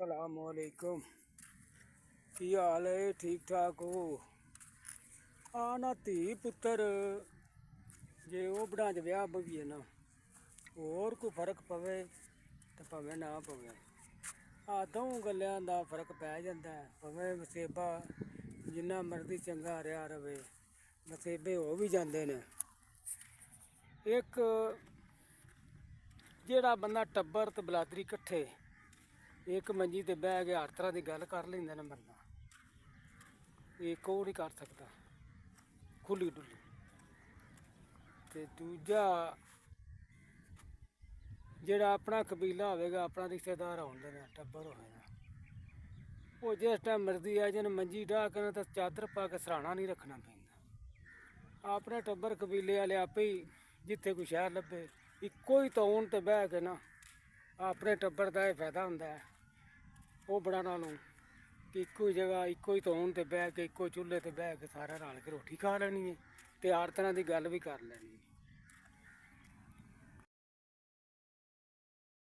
असलामुअलैकुम। की हाल है? ठीक ठाक हो? आना धी पुत्र जे ओबड़ा च विआह बवीए ना होर कोई फर्क पवे तो भावें ना पवे। दो गल्लां दा फर्क पै जांदा है। भावें वसेबा जिन्ना मर्जी चंगा रहा रवे, वसेबे हो भी जाते ने। एक जेड़ा बंदा टब्बर ते बलादरी कट्ठे एक मंजी ते बह के हर तरह की गल कर लेंदा ना बंदा, एक वो नहीं कर सकता खुली डुली। ते दूजा जेड़ा अपना कबीला होगा, अपना रिश्तेदार होंगे ने, टब्बर होगा, वो जिस टाइम मर्जी आ जान मंजी डाह के तो चादर पा के सराहना नहीं रखना पैंदा। अपने टब्बर कबीले वाले आपे ही जिथे कोई शहर लभे इक्को ही तौन ते बह के ना अपने टब्बर का यह फायदा होंदा है वो बड़ा नालों कि इक्को ही जगह इक्को ही तौन ते बह के इक्को चूल्हे ते बह के सारे रल के रोटी खा लैनी है ते हर तरह की गल भी कर लैनी है।